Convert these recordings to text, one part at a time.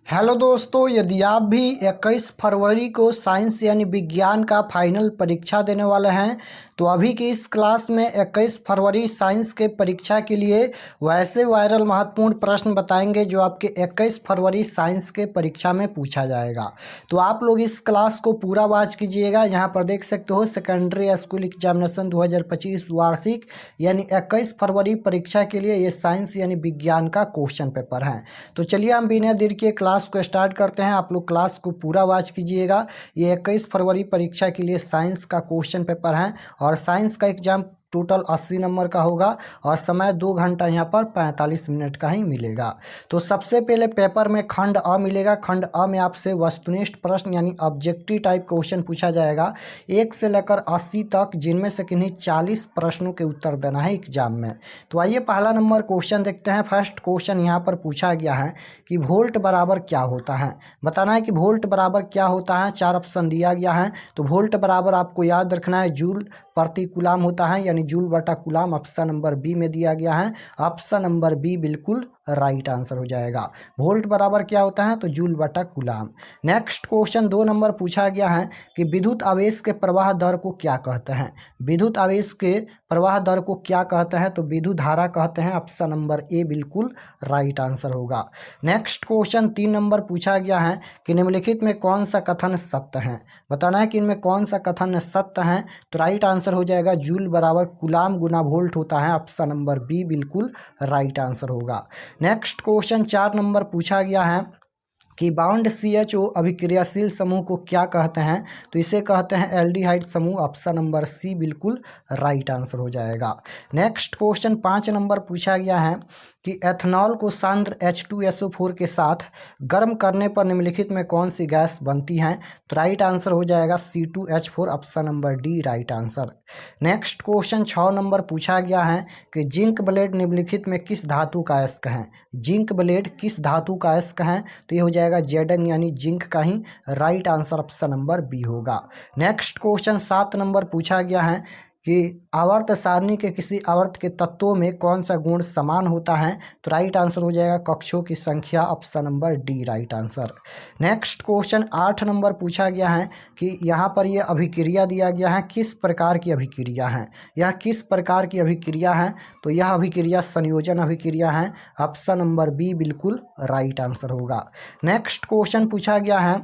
Hello दोस्तों, यदि आप भी 21 फरवरी को साइंस यानी विज्ञान का फाइनल परीक्षा देने वाले हैं तो अभी की इस क्लास में 21 फरवरी साइंस के परीक्षा के लिए वैसे वायरल महत्वपूर्ण प्रश्न बताएंगे जो आपके 21 फरवरी साइंस के परीक्षा में पूछा जाएगा। तो आप लोग इस क्लास को पूरा वॉच कीजिएगा। यहाँ पर देख सकते हो सेकेंडरी स्कूल एग्जामिनेशन 2025 वार्षिक यानी 21 फरवरी परीक्षा के लिए ये साइंस यानी विज्ञान का क्वेश्चन पेपर है। तो चलिए हम बिना देर के क्लास को स्टार्ट करते हैं। आप लोग क्लास को पूरा वॉच कीजिएगा। ये 21 फरवरी परीक्षा के लिए साइंस का क्वेश्चन पेपर है और साइंस का एग्जाम टोटल 80 नंबर का होगा और समय 2 घंटा यहाँ पर 45 मिनट का ही मिलेगा। तो सबसे पहले पेपर में खंड अ मिलेगा। खंड अ में आपसे वस्तुनिष्ठ प्रश्न यानी ऑब्जेक्टिव टाइप क्वेश्चन पूछा जाएगा 1 से लेकर 80 तक, जिनमें से किन्हीं 40 प्रश्नों के उत्तर देना है एग्जाम में। तो आइए पहला नंबर क्वेश्चन देखते हैं। फर्स्ट क्वेश्चन यहाँ पर पूछा गया है कि वोल्ट बराबर क्या होता है। बताना है कि वोल्ट बराबर क्या होता है। 4 ऑप्शन दिया गया है। तो वोल्ट बराबर आपको याद रखना है जूल प्रति कूलाम होता है यानी जूल बटा कूलाम। ऑप्शन नंबर बी में दिया गया है। ऑप्शन नंबर बी बिल्कुल राइट आंसर हो जाएगा। वोल्ट बराबर क्या होता है तो जूल बटा कूलाम। नेक्स्ट क्वेश्चन 2 नंबर पूछा गया है कि विद्युत आवेश के प्रवाह दर को क्या कहते हैं। विद्युत आवेश के प्रवाह दर को क्या कहते हैं तो विद्युत धारा कहते हैं। ऑप्शन नंबर ए बिल्कुल राइट आंसर होगा। नेक्स्ट क्वेश्चन 3 नंबर पूछा गया है कि निम्नलिखित में कौन सा कथन सत्य है। बताना है कि इनमें कौन सा कथन सत्य है। तो राइट आंसर हो जाएगा जूल बराबर कूलाम गुना वोल्ट होता है। ऑप्शन नंबर बी बिल्कुल राइट आंसर होगा। नेक्स्ट क्वेश्चन 4 नंबर पूछा गया है कि बाउंड CHO अभिक्रियाशील समूह को क्या कहते हैं। तो इसे कहते हैं एल्डिहाइड समूह। ऑप्शन नंबर सी बिल्कुल राइट आंसर हो जाएगा। नेक्स्ट क्वेश्चन 5 नंबर पूछा गया है कि एथनॉल को सांद्र H2SO4 के साथ गर्म करने पर निम्नलिखित में कौन सी गैस बनती है। तो राइट आंसर हो जाएगा C2H4। Option number D right answer. Next question 6 number पूछा गया है कि जिंक ब्लेड निम्नलिखित में किस धातु का अयस्क है। जिंक ब्लेड किस धातु का अयस्क है तो ये हो जाएगा Zn यानी जिंक का ही right answer option number B होगा। नेक्स्ट क्वेश्चन 7 नंबर पूछा गया है कि आवर्त सारणी के किसी आवर्त के तत्वों में कौन सा गुण समान होता है। तो राइट आंसर हो जाएगा कक्षों की संख्या। Option number D right answer. Next question 8 number पूछा गया है कि यहाँ पर ये अभिक्रिया दिया गया है किस प्रकार की अभिक्रिया है। यह किस प्रकार की अभिक्रिया है तो यह अभिक्रिया संयोजन अभिक्रिया है। ऑप्शन नंबर बी बिल्कुल राइट आंसर होगा। नेक्स्ट क्वेश्चन पूछा गया है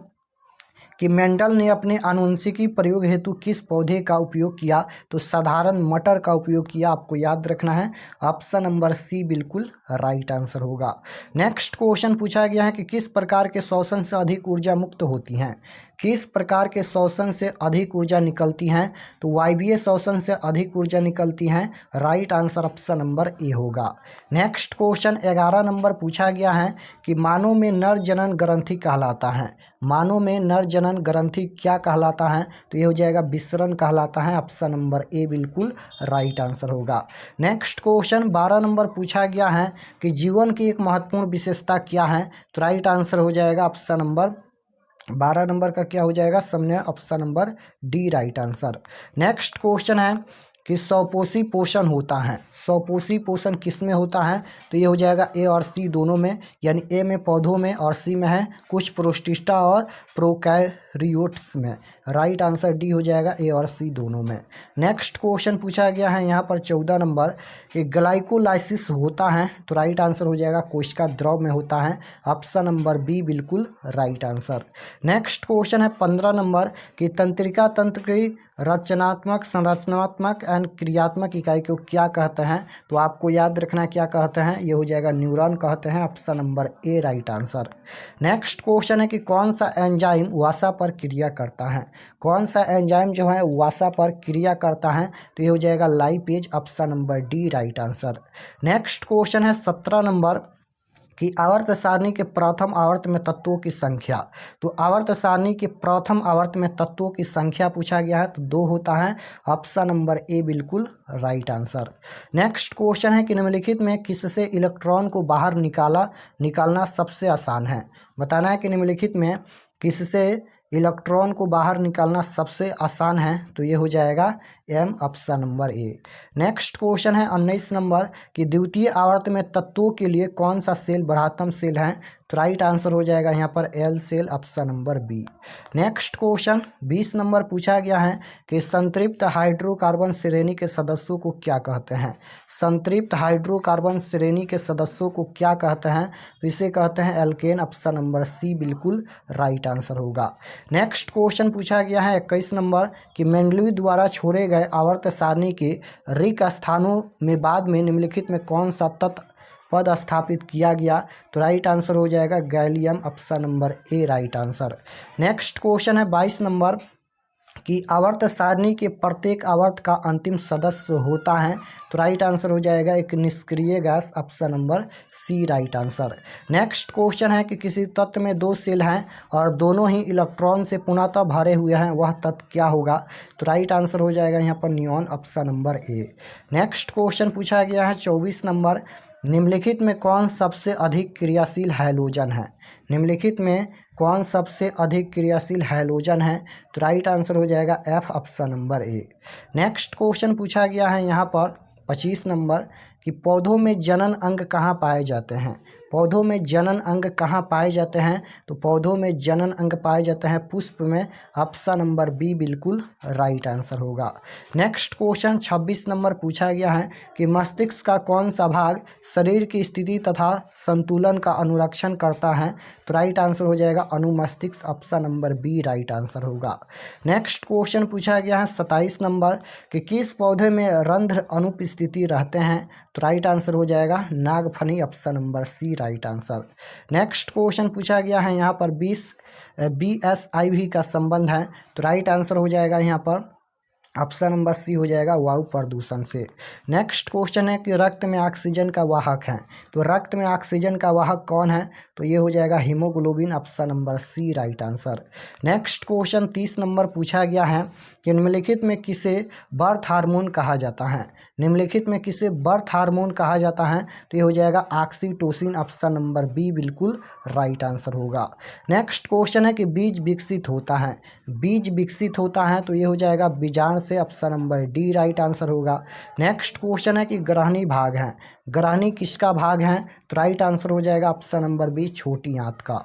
कि मेंडल ने अपने आनुवंशिकी प्रयोग हेतु किस पौधे का उपयोग किया। तो साधारण मटर का उपयोग किया। आपको याद रखना है। ऑप्शन नंबर सी बिल्कुल राइट आंसर होगा। नेक्स्ट क्वेश्चन पूछा गया है कि किस प्रकार के शोषण से अधिक ऊर्जा मुक्त होती हैं। किस प्रकार के शोषण से अधिक ऊर्जा निकलती हैं तो वायवीय शोषण से अधिक ऊर्जा निकलती हैं। Right answer option number A होगा। नेक्स्ट क्वेश्चन 11 नंबर पूछा गया है कि मानव में नर जनन ग्रंथि कहलाता है। मानव में नर जनन ग्रंथि क्या कहलाता है तो ये हो जाएगा विसरण कहलाता है। ऑप्शन नंबर ए बिल्कुल राइट आंसर होगा। नेक्स्ट क्वेश्चन 12 नंबर पूछा गया है कि जीवन की एक महत्वपूर्ण विशेषता क्या है। तो राइट आंसर हो जाएगा ऑप्शन नंबर 12 नंबर का क्या हो जाएगा समय। Option number D right answer. Next question है कि स्वपोषी पोषण होता है। स्वपोषी पोषण किस में होता है तो ये हो जाएगा ए और सी दोनों में, यानी ए में पौधों में और सी में है कुछ प्रोटिस्टा और प्रोकैरियोट्स में। राइट आंसर डी हो जाएगा ए और सी दोनों में। नेक्स्ट क्वेश्चन पूछा गया है यहाँ पर 14 नंबर कि ग्लाइकोलाइसिस होता है। तो राइट आंसर हो जाएगा कोशिका द्रव में होता है। ऑप्शन नंबर बी बिल्कुल राइट आंसर। नेक्स्ट क्वेश्चन है 15 नंबर कि तंत्रिका तंत्र की रचनात्मक संरचनात्मक एंड क्रियात्मक इकाई को क्या कहते हैं। तो आपको याद रखना क्या कहते हैं। ये हो जाएगा न्यूरॉन कहते हैं। ऑप्शन नंबर ए राइट आंसर। नेक्स्ट क्वेश्चन है कि कौन सा एंजाइम वसा पर क्रिया करता है। कौन सा एंजाइम जो है वसा पर क्रिया करता है तो ये हो जाएगा lipase. Option number D right answer. Next question है 17 नंबर कि आवर्त सारणी के प्रथम आवर्त में तत्वों की संख्या। तो आवर्त सारणी के प्रथम आवर्त में तत्वों की संख्या पूछा गया है तो 2 होता है। ऑप्शन नंबर ए बिल्कुल राइट आंसर। नेक्स्ट क्वेश्चन है कि निम्नलिखित में किससे इलेक्ट्रॉन को बाहर निकालना सबसे आसान है। बताना है कि निम्नलिखित में किससे इलेक्ट्रॉन को बाहर निकालना सबसे आसान है, तो ये हो जाएगा M, option number A. Next question है 19 नंबर कि द्वितीय आवर्त में तत्वों के लिए कौन सा सेल बढ़ातम सेल है, तो राइट आंसर हो जाएगा यहाँ पर L cell, option number B. Next question 20 number पूछा गया है कि संतृप्त हाइड्रोकार्बन श्रेणी के सदस्यों को क्या कहते हैं। संतृप्त हाइड्रोकार्बन श्रेणी के सदस्यों को क्या कहते हैं, तो इसे कहते हैं एल्केन, ऑप्शन नंबर सी बिल्कुल राइट आंसर होगा। नेक्स्ट क्वेश्चन पूछा गया है 21 नंबर कि मेंडलीव द्वारा छोड़े गए आवर्त सारणी के रिक्त स्थानों में बाद में निम्नलिखित में कौन सा तत्व पद स्थापित किया गया, तो राइट आंसर हो जाएगा गैलियम, ऑप्शन नंबर ए राइट आंसर। नेक्स्ट क्वेश्चन है 22 नंबर कि आवर्त सारणी के प्रत्येक आवर्त का अंतिम सदस्य होता है, तो राइट आंसर हो जाएगा एक निष्क्रिय गैस, option number C right answer. Next question है कि किसी तत्व में दो सेल हैं और दोनों ही इलेक्ट्रॉन से पूर्णतः भरे हुए हैं, वह तत्व क्या होगा, तो राइट आंसर हो जाएगा यहाँ पर neon, option number A. Next question पूछा गया है 24 नंबर, निम्नलिखित में कौन सबसे अधिक क्रियाशील हैलोजन है। निम्नलिखित में कौन सबसे अधिक क्रियाशील हैलोजन है, तो राइट आंसर हो जाएगा F, option number A. Next question पूछा गया है यहाँ पर 25 नंबर कि पौधों में जनन अंग कहाँ पाए जाते हैं। पौधों में जनन अंग कहाँ पाए जाते हैं, तो पौधों में जनन अंग पाए जाते हैं पुष्प में, ऑप्शन नंबर बी बिल्कुल राइट आंसर होगा। नेक्स्ट क्वेश्चन 26 नंबर पूछा गया है कि मस्तिष्क का कौन सा भाग शरीर की स्थिति तथा संतुलन का अनुरक्षण करता है, तो राइट आंसर हो जाएगा अनुमस्तिष्क, option number B right answer होगा। नेक्स्ट क्वेश्चन पूछा गया है 27 नंबर कि किस पौधे में रंध्र अनुपस्थिति रहते हैं, तो राइट आंसर हो जाएगा नागफनी, option number C right answer. Next question पूछा गया है यहाँ पर BSIV का संबंध है, तो राइट आंसर हो जाएगा यहाँ पर ऑप्शन नंबर सी हो जाएगा वायु प्रदूषण से। नेक्स्ट क्वेश्चन है कि रक्त में ऑक्सीजन का वाहक है, तो रक्त में ऑक्सीजन का वाहक कौन है, तो ये हो जाएगा haemoglobin, option number C right answer. Next question 30 number पूछा गया है कि निम्नलिखित में किसे बर्थ हार्मोन कहा जाता है। निम्नलिखित में किसे बर्थ हार्मोन कहा जाता है, तो ये हो जाएगा ऑक्सीटोसिन, ऑप्शन नंबर बी बिल्कुल राइट आंसर होगा। नेक्स्ट क्वेश्चन है कि बीज विकसित होता है। बीज विकसित होता है, तो ये हो जाएगा बीजांड से, option number D right answer होगा। नेक्स्ट क्वेश्चन है कि ग्रहणी भाग है। ग्रहणी किसका भाग है, तो राइट आंसर हो जाएगा ऑप्शन नंबर बी छोटी आंत का।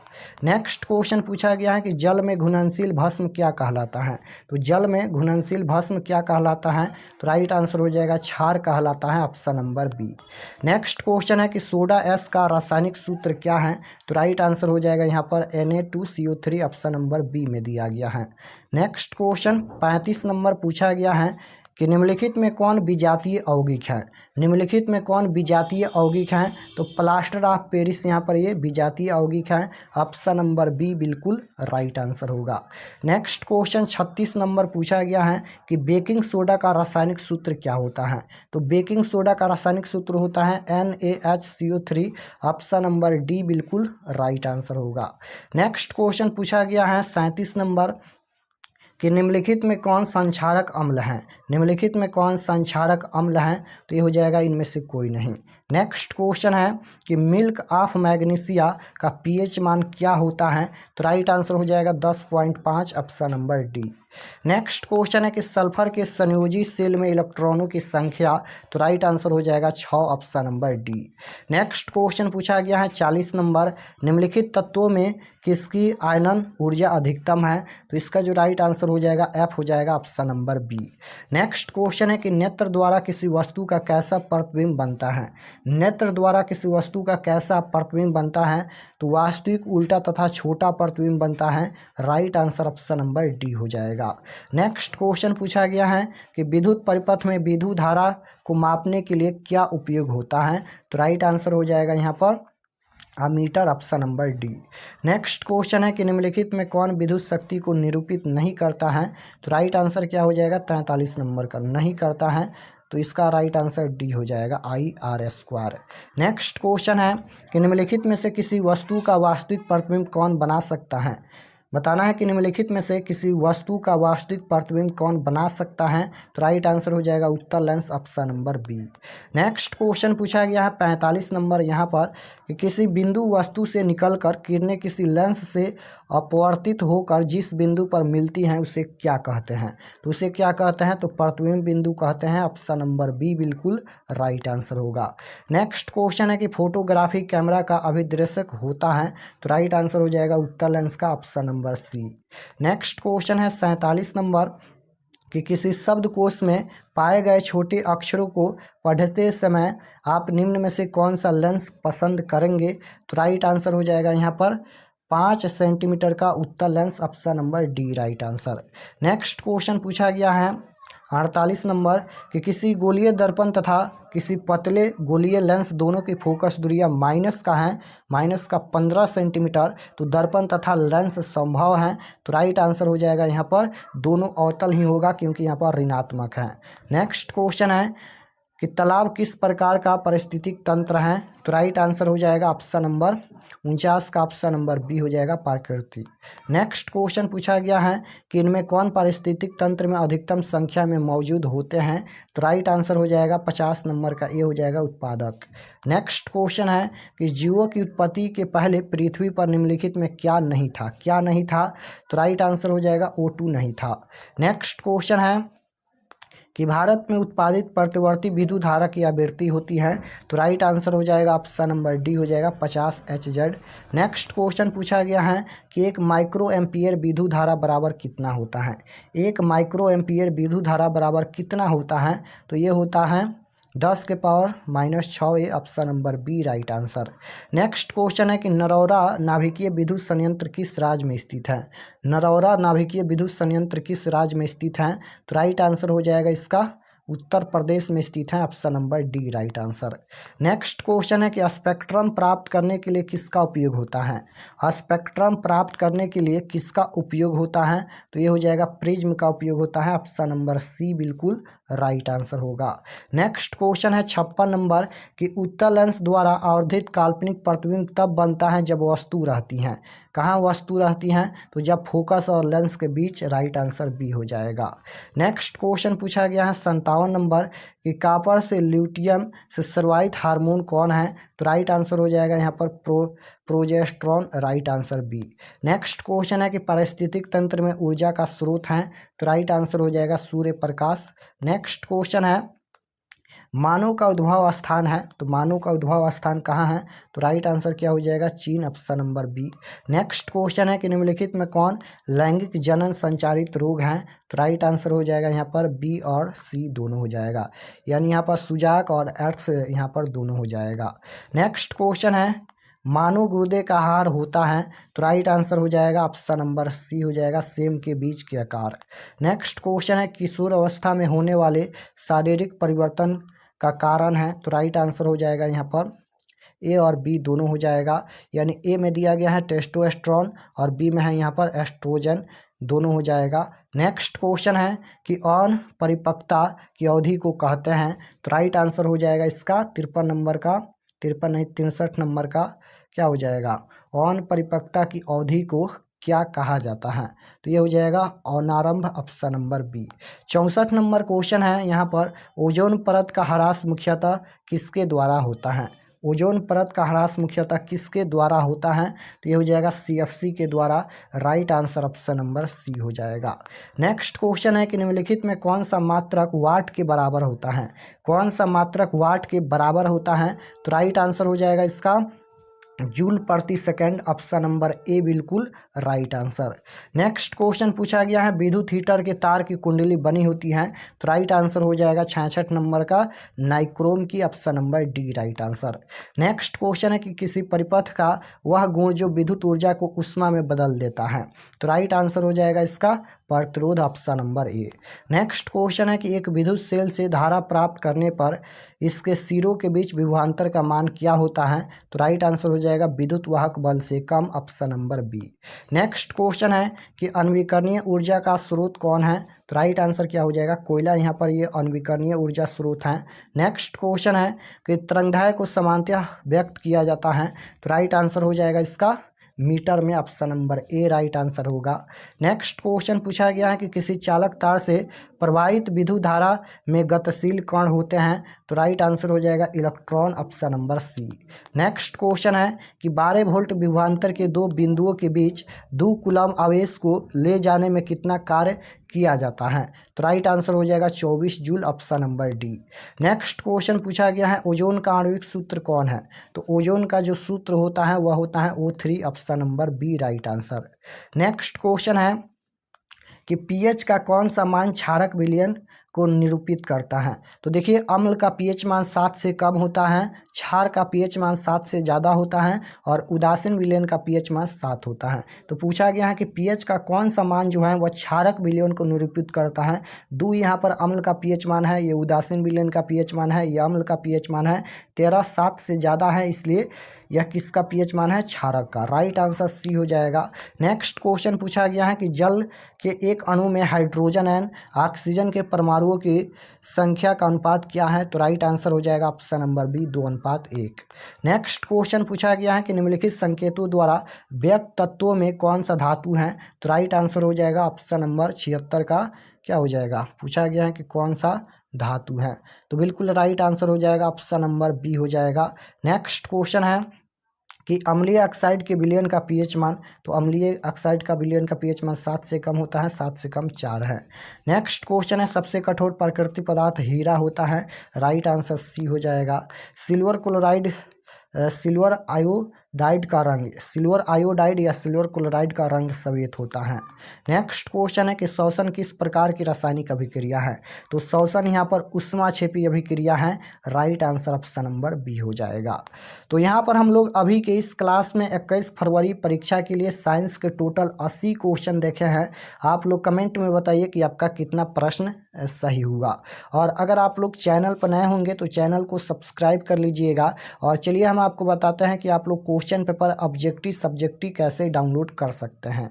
नेक्स्ट क्वेश्चन पूछा गया है कि जल में घुलनशील भस्म क्या कहलाता है, तो जल में घुलनशील भस्म क्या कहलाता है, तो राइट आंसर हो जाएगा क्षार कहलाता है, option number B. Next question है कि सोडा एस का रासायनिक सूत्र क्या है, तो राइट आंसर हो जाएगा यहाँ पर Na2CO3, ऑप्शन नंबर बी में दिया गया है। नेक्स्ट क्वेश्चन 35 नंबर पूछा गया है कि निम्नलिखित में कौन विजातीय यौगिक है। निम्नलिखित में कौन विजातीय यौगिक हैं, तो प्लास्टर ऑफ पेरिस यहाँ पर ये विजातीय यौगिक है, ऑप्शन नंबर बी बिल्कुल राइट आंसर होगा। नेक्स्ट क्वेश्चन 36 नंबर पूछा गया है कि बेकिंग सोडा का रासायनिक सूत्र क्या होता है, तो बेकिंग सोडा का रासायनिक सूत्र होता है NaHCO3, ऑप्शन नंबर डी बिल्कुल राइट आंसर होगा। नेक्स्ट क्वेश्चन पूछा गया है 37 नंबर कि निम्नलिखित में कौन संक्षारक अम्ल है। निम्नलिखित में कौन संक्षारक अम्ल है, तो ये हो जाएगा इनमें से कोई नहीं। नेक्स्ट क्वेश्चन है कि मिल्क ऑफ मैग्नीशिया का pH मान क्या होता है, तो राइट आंसर हो जाएगा 10.5, option number D. Next question है कि सल्फर के संयोजी सेल में इलेक्ट्रॉनों की संख्या, तो राइट आंसर हो जाएगा 6, option number D. Next question पूछा गया है 40 नंबर, निम्नलिखित तत्वों में किसकी आयनन ऊर्जा अधिकतम है, तो इसका जो राइट आंसर हो जाएगा एफ हो जाएगा, option number B. Next question है कि नेत्र द्वारा किसी वस्तु का कैसा प्रतिबिंब बनता है। नेत्र द्वारा किसी वस्तु का कैसा प्रतिबिंब बनता है, तो वास्तविक उल्टा तथा छोटा प्रतिबिंब बनता है, right answer option number D हो जाएगा। नेक्स्ट क्वेश्चन पूछा गया है कि विद्युत परिपथ में विद्युत धारा को मापने के लिए क्या उपयोग होता है, तो राइट आंसर हो जाएगा यहाँ पर ammeter, option number D. Next question है कि निम्नलिखित में कौन विद्युत शक्ति को निरूपित नहीं करता है, तो राइट आंसर क्या हो जाएगा 43 नंबर का नहीं करता है, तो इसका राइट आंसर डी हो जाएगा IR²। नेक्स्ट क्वेश्चन है कि निम्नलिखित में से किसी वस्तु का वास्तविक प्रतिबिंब कौन बना सकता है। बताना है कि निम्नलिखित में से किसी वस्तु का वास्तविक प्रतिबिंब कौन बना सकता है। तो राइट आंसर हो जाएगा उत्तर lens, option number B. Next question पूछा गया है 45 नंबर यहाँ पर कि किसी बिंदु वस्तु से निकलकर किरणें किसी लेंस से अपवर्तित होकर जिस बिंदु पर मिलती हैं उसे क्या कहते हैं। तो उसे क्या कहते हैं, तो प्रतिबिंब बिंदु कहते हैं, ऑप्शन नंबर बी बिल्कुल राइट आंसर होगा। नेक्स्ट क्वेश्चन है कि फोटोग्राफी कैमरा का अभिदृश्यक होता है। तो राइट आंसर हो जाएगा उत्तर लेंस का, option number C. Next question है 47 नंबर कि किसी शब्दकोश में पाए गए छोटे अक्षरों को पढ़ते समय आप निम्न में से कौन सा लेंस पसंद करेंगे। तो राइट आंसर हो जाएगा यहाँ पर 5 सेंटीमीटर का उत्तर lens, option number D right answer. Next question पूछा गया है 48 नंबर कि किसी गोलीय दर्पण तथा किसी पतले गोलीय लेंस दोनों की फोकस दूरियां माइनस का है, माइनस का 15 सेंटीमीटर। तो दर्पण तथा लेंस संभव हैं। तो राइट आंसर हो जाएगा यहाँ पर दोनों अवतल ही होगा क्योंकि यहाँ पर ऋणात्मक है। नेक्स्ट क्वेश्चन है कि तालाब किस प्रकार का पारिस्थितिक तंत्र है। तो राइट आंसर हो जाएगा ऑप्शन नंबर 49 का, ऑप्शन नंबर बी हो जाएगा प्रकृति। नेक्स्ट क्वेश्चन पूछा गया है कि इनमें कौन पारिस्थितिक तंत्र में अधिकतम संख्या में मौजूद होते हैं। तो राइट आंसर हो जाएगा 50 नंबर का, ये हो जाएगा उत्पादक। नेक्स्ट क्वेश्चन है कि जीवों की उत्पत्ति के पहले पृथ्वी पर निम्नलिखित में क्या नहीं था, क्या नहीं था। तो राइट आंसर हो जाएगा O2 नहीं था। नेक्स्ट क्वेश्चन है कि भारत में उत्पादित प्रतिवर्ती विद्युत धारा की आवृत्ति होती है। तो राइट आंसर हो जाएगा ऑप्शन नंबर डी हो जाएगा 50 Hz। नेक्स्ट क्वेश्चन पूछा गया है कि 1 माइक्रो एम्पियर विद्युत धारा बराबर कितना होता है। 1 माइक्रो एम्पियर विद्युत धारा बराबर कितना होता है। तो ये होता है 10 के पावर -6, ये option number B right answer. Next question है कि नरौरा नाभिकीय विद्युत संयंत्र किस राज्य में स्थित है। नरौरा नाभिकीय विद्युत संयंत्र किस राज्य में स्थित है। तो राइट आंसर हो जाएगा इसका उत्तर प्रदेश में स्थित है, option number D right answer. Next question है कि स्पेक्ट्रम प्राप्त करने के लिए किसका उपयोग होता है। स्पेक्ट्रम प्राप्त करने के लिए किसका उपयोग होता है। तो ये हो जाएगा प्रिज्म का उपयोग होता है, ऑप्शन नंबर सी बिल्कुल राइट आंसर होगा। नेक्स्ट क्वेश्चन है 56 नंबर कि उत्तल लेंस द्वारा आवर्धित काल्पनिक प्रतिबिंब तब बनता है जब वस्तु रहती हैं। कहाँ वस्तु रहती हैं, तो जब फोकस और लेंस के बीच, राइट आंसर बी हो जाएगा। नेक्स्ट क्वेश्चन पूछा गया है 57 नंबर कि कॉपर से ल्यूटियम से स्रावित हार्मोन कौन है। तो राइट आंसर हो जाएगा यहाँ पर progesterone, right answer B. Next question है कि पारिस्थितिक तंत्र में ऊर्जा का स्रोत है। तो राइट आंसर हो जाएगा सूर्य प्रकाश। नेक्स्ट क्वेश्चन है मानव का उद्भव स्थान है। तो मानव का उद्भव स्थान कहाँ है। तो राइट आंसर क्या हो जाएगा चीन, option number B. Next question है कि निम्नलिखित में कौन लैंगिक जनन संचारित रोग हैं। तो राइट आंसर हो जाएगा यहाँ पर बी और सी दोनों हो जाएगा, यानी यहाँ पर सुजाक और एड्स यहाँ पर दोनों हो जाएगा। नेक्स्ट क्वेश्चन है मानव गुर्दे का आहार होता है। तो राइट आंसर हो जाएगा ऑप्शन नंबर सी हो जाएगा सेम के बीज के आकार। नेक्स्ट क्वेश्चन है किशोर अवस्था में होने वाले शारीरिक परिवर्तन का कारण है। तो राइट आंसर हो जाएगा यहाँ पर ए और बी दोनों हो जाएगा, यानी ए में दिया गया है टेस्टोस्टेरोन और बी में है यहाँ पर एस्ट्रोजन, दोनों हो जाएगा। नेक्स्ट क्वेश्चन है कि अन परिपक्वता की अवधि को कहते हैं। तो राइट आंसर हो जाएगा इसका 53 नंबर का, 53 नहीं 63 नंबर का क्या हो जाएगा, अन परिपक्वता की अवधि को क्या कहा जाता है। तो ये हो जाएगा अनारंभ, option number B. 64 number question है यहाँ पर ओजोन परत का ह्रास मुख्यतः किसके द्वारा होता है। ओजोन परत का ह्रास मुख्यतः किसके द्वारा होता है। तो ये हो जाएगा CFC के द्वारा, right answer option number C हो जाएगा। नेक्स्ट क्वेश्चन है कि निम्नलिखित में कौन सा मात्रक वाट के बराबर होता है। कौन सा मात्रक वाट के बराबर होता है। तो राइट आंसर हो जाएगा इसका जूल प्रति सेकंड, ऑप्शन नंबर ए बिल्कुल राइट आंसर। नेक्स्ट क्वेश्चन पूछा गया है विद्युत हीटर के तार की कुंडली बनी होती है। तो राइट आंसर हो जाएगा 66 नंबर का नाइक्रोम की, option number D right answer. Next question है कि किसी परिपथ का वह गुण जो विद्युत ऊर्जा को ऊष्मा में बदल देता है। तो राइट आंसर हो जाएगा इसका प्रतिरोध, option number A. Next question है कि एक विद्युत सेल से धारा प्राप्त करने पर इसके सिरों के बीच विभवांतर का मान क्या होता है। तो राइट आंसर हो जाएगा विद्युत वाहक बल से कम, option number B. Next question है कि अनविकरणीय ऊर्जा का स्रोत कौन है। तो राइट आंसर क्या हो जाएगा कोयला, यहाँ पर ये अनविकरणीय ऊर्जा स्रोत है। नेक्स्ट क्वेश्चन है कि तरंगदैर्घ्य को समानतः व्यक्त किया जाता है। तो राइट आंसर हो जाएगा इसका मीटर में। ऑप्शन नंबर ए राइट आंसर होगा। नेक्स्ट क्वेश्चन पूछा गया है कि किसी चालक तार से प्रवाहित विद्युत धारा में गतिशील कण होते हैं, तो राइट आंसर हो जाएगा electron. Option number C. Next question है कि 12 वोल्ट विभवांतर के दो बिंदुओं के बीच 2 कूलम आवेश को ले जाने में कितना कार्य किया जाता है, तो राइट आंसर हो जाएगा 24 joule. Option number D. Next question पूछा गया है ओजोन का आणविक सूत्र कौन है, तो ओजोन का जो सूत्र होता है वह होता है O3। Option number B right answer. Next question है कि पीएच का कौन सा मान क्षारक विलयन को निरूपित करता है, तो देखिए अम्ल का पीएच मान 7 से कम होता है, क्षार का पीएच मान 7 से ज़्यादा होता है और उदासीन विलयन का पीएच मान 7 होता है। तो पूछा गया है कि पीएच का कौन सा मान जो है वह क्षारक विलयन को निरूपित करता है। दो यहाँ पर अम्ल का पीएच मान है, ये उदासीन विलयन का पीएच मान है, ये अम्ल का पीएच मान है। 13 7 से ज़्यादा है, इसलिए यह किसका पीएच मान है, क्षारक का। राइट आंसर सी हो जाएगा। नेक्स्ट क्वेश्चन पूछा गया है कि जल के एक अणु में हाइड्रोजन एंड ऑक्सीजन के परमाणुओं की संख्या का अनुपात क्या है, तो राइट आंसर हो जाएगा option number B 2:1। Next question पूछा गया है कि निम्नलिखित संकेतों द्वारा व्यक्त तत्वों में कौन सा धातु है, तो राइट आंसर हो जाएगा ऑप्शन नंबर 76 का क्या हो जाएगा। पूछा गया है कि कौन सा धातु है, तो बिल्कुल राइट आंसर हो जाएगा ऑप्शन नंबर बी हो जाएगा। नेक्स्ट क्वेश्चन है कि अम्लीय ऑक्साइड के विलयन का पीएच मान, तो अम्लीय ऑक्साइड का विलयन का पीएच मान 7 से कम होता है, 7 से कम 4 है। नेक्स्ट क्वेश्चन है सबसे कठोर प्राकृतिक पदार्थ हीरा होता है, राइट आंसर सी हो जाएगा। सिल्वर क्लोराइड सिल्वर आयोडाइड का रंग, सिल्वर आयोडाइड या सिल्वर क्लोराइड का रंग सफेद होता है। नेक्स्ट क्वेश्चन है कि श्वसन किस प्रकार की रासायनिक अभिक्रिया है, तो श्वसन यहाँ पर ऊष्माक्षेपी अभिक्रिया है, right answer option number B हो जाएगा। तो यहाँ पर हम लोग अभी के इस क्लास में 21 फरवरी परीक्षा के लिए साइंस के टोटल 80 क्वेश्चन देखे हैं। आप लोग कमेंट में बताइए कि आपका कितना प्रश्न सही हुआ, और अगर आप लोग चैनल पर नए होंगे तो चैनल को सब्सक्राइब कर लीजिएगा। और चलिए हम आपको बताते हैं कि आप लोग क्वेश्चन पेपर ऑब्जेक्टिव सब्जेक्टिव कैसे डाउनलोड कर सकते हैं।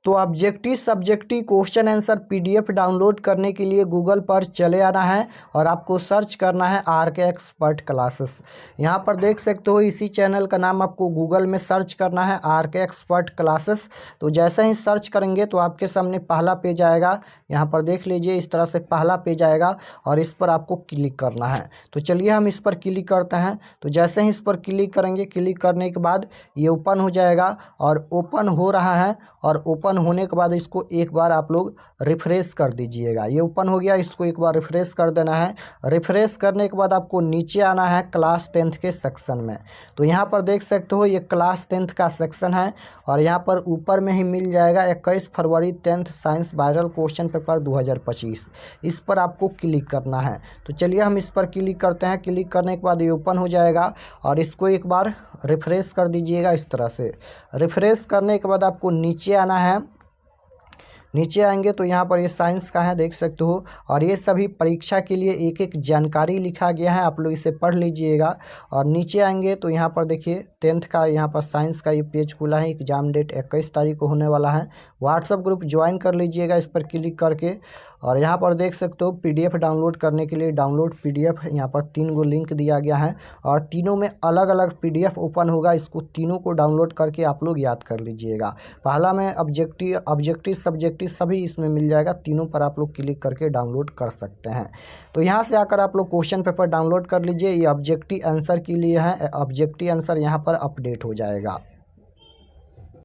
तो objective subjective question answer PDF download करने के लिए गूगल पर चले आना है और आपको सर्च करना है आरके एक्सपर्ट क्लासेस। यहाँ पर देख सकते हो इसी चैनल का नाम आपको गूगल में सर्च करना है आरके एक्सपर्ट क्लासेस। तो जैसे ही सर्च करेंगे तो आपके सामने पहला पेज आएगा, यहाँ पर देख लीजिए इस तरह से पहला पेज आएगा और इस पर आपको क्लिक करना है। तो चलिए हम इस पर क्लिक करते हैं। तो जैसे ही इस पर क्लिक करेंगे, क्लिक करने के बाद ये ओपन हो जाएगा और ओपन हो रहा है, और ओपन होने के बाद इसको एक बार आप लोग रिफ्रेश कर दीजिएगा। ये ओपन हो गया, इसको एक बार रिफ्रेश कर देना है। रिफ्रेश करने के बाद आपको नीचे आना है क्लास 10th के सेक्शन में। तो यहाँ पर देख सकते हो ये क्लास 10th का सेक्शन है, और यहाँ पर ऊपर में ही मिल जाएगा 21 फरवरी 10th science viral question paper 2025। इस पर आपको क्लिक करना है। तो चलिए हम इस पर क्लिक करते हैं। क्लिक करने के बाद ये ओपन हो जाएगा और इसको एक बार रिफ्रेश कर दीजिएगा इस तरह से। रिफ्रेश करने के बाद आपको नीचे आना है। नीचे आएंगे तो यहाँ पर ये साइंस का है, देख सकते हो, और ये सभी परीक्षा के लिए एक एक जानकारी लिखा गया है, आप लोग इसे पढ़ लीजिएगा। और नीचे आएंगे तो यहाँ पर देखिए 10th का यहाँ पर साइंस का ये पेज खुला है। एग्जाम डेट 21 तारीख को होने वाला है। व्हाट्सएप ग्रुप ज्वाइन कर लीजिएगा इस पर क्लिक करके। और यहाँ पर देख सकते हो पीडीएफ डाउनलोड करने के लिए डाउनलोड पीडीएफ, यहाँ पर 3 गो लिंक दिया गया है और तीनों में अलग अलग पीडीएफ ओपन होगा। इसको तीनों को डाउनलोड करके आप लोग याद कर लीजिएगा। पहला में ऑब्जेक्टिव सब्जेक्टिव सभी इसमें मिल जाएगा। तीनों पर आप लोग क्लिक करके डाउनलोड कर सकते हैं। तो यहाँ से आकर आप लोग क्वेश्चन पेपर डाउनलोड कर लीजिए। ये ऑब्जेक्टिव आंसर के लिए है, ऑब्जेक्टिव आंसर यहाँ पर अपडेट हो जाएगा।